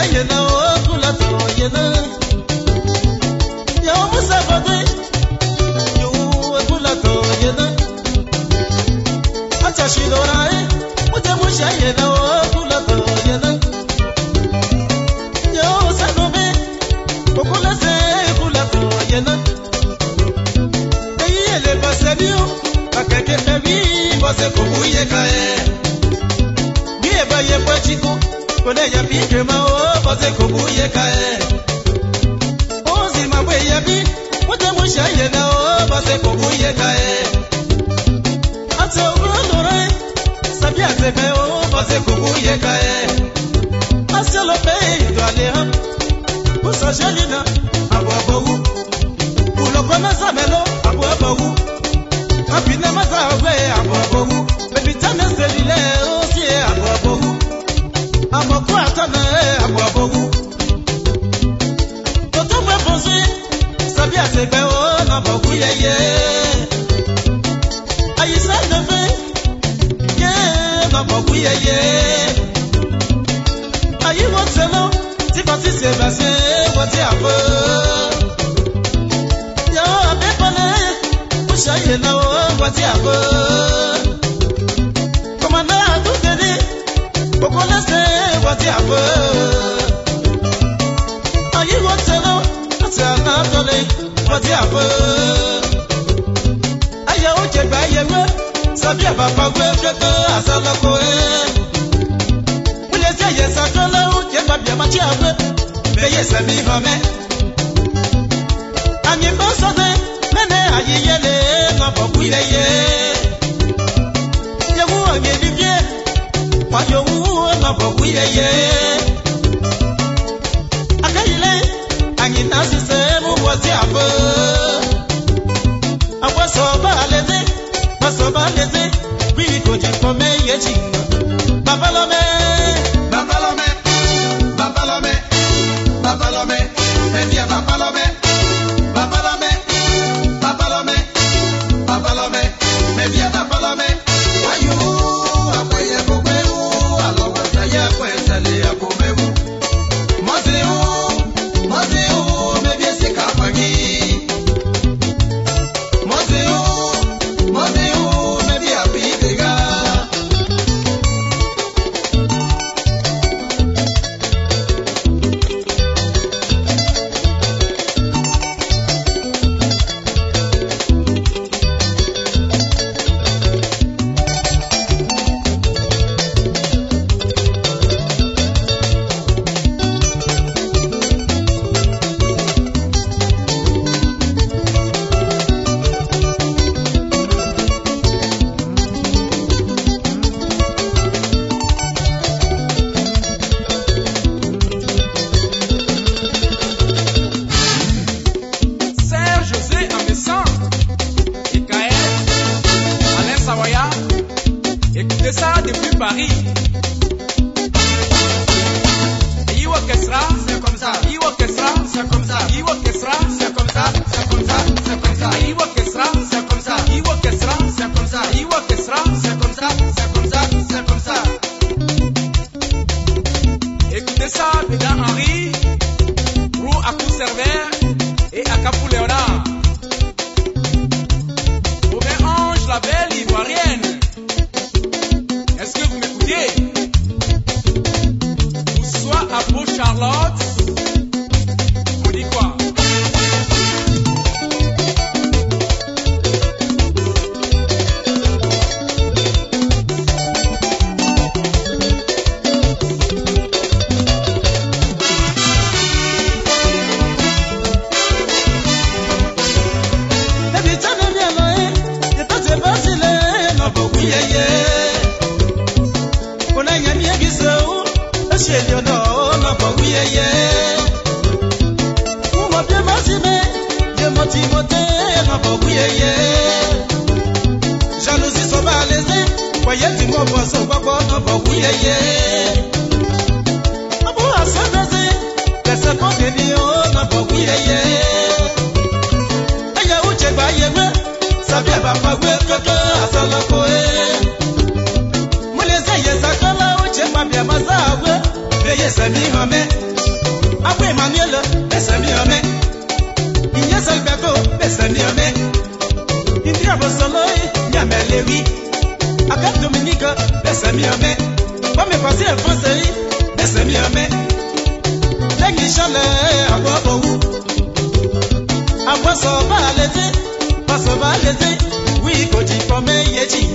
yena o kula to yena ya musa bade yo kula to yena acha shidorai muta musha yena o kula to yena yo sanobe kula se kula to yena eyele basebiu akeke tabi bose kubuye kae biye baye pachiko kone ya pike ma o bose kubuye kae ozi mabwe ya bi muta musha yena o bose kubuye kae ate urondore sabia tebe o bose kubuye kae aselo pe idwale ha uso shelina abobogu ulokona samelo abobogu apina mazawe abobogu bebitana selile osi abobogu amoko atana abobogu toto mwe bonzi sabia tebe o na bogu yeye ayisa neve ye na bogu yeye ayi wotelo ti pati se base woti abo yo abepone ushaye na wati abo komanda tutedi pokola se wati abo ayi wotelo atana tole wati abo aya oje gba yewe sabi baba gwe keke asalako mule se yesa tole oje gba bi ma ti abo beye se mi home ani bo so de nene ayiyele na boku yeye yewu anye dibie wa yowu na boku yeye akayile anyi na sise mu woti abo awaso ba leze bi ko je ko me yeji babalome media babalome media babalome ayu apoye boberu alowa ya kwetele akobebu mozeu media sikapagi mozeu media bidega Écoutez ça depuis Paris. Iwakesra, c'est comme ça. Iwakesra, c'est comme ça. Iwakesra, c'est comme ça. C'est comme ça, c'est comme ça. Iwakesra, c'est comme ça. Iwakesra, c'est comme ça. Iwakesra, c'est comme ça. C'est comme ça, c'est comme ça. Écoutez ça, Bédan Henri, Rou Akou Server et Akapou Léonard. Robert Ange, la belle ivoirienne. Est-ce que vous m'écoutez? Ou soit à Beau Charlotte, on dit quoi? Jalousie so ba leze, voyez tu mo boso babo no boku yeye. Abu asanaze, kese ko deni o no boku yeye. Aya uche ba yewe, sabia ba pagwe keke asalako Mule se yesa kala uche ma bia mazawe, beye se mi home. oui. Avec Dominique, laissez mieux mais. Comme mes passés en français, laissez mieux mais. L'aigle chalet, à quoi pour à quoi ça va l'été, pas ça va l'été. Oui, quand tu promets, y est-il.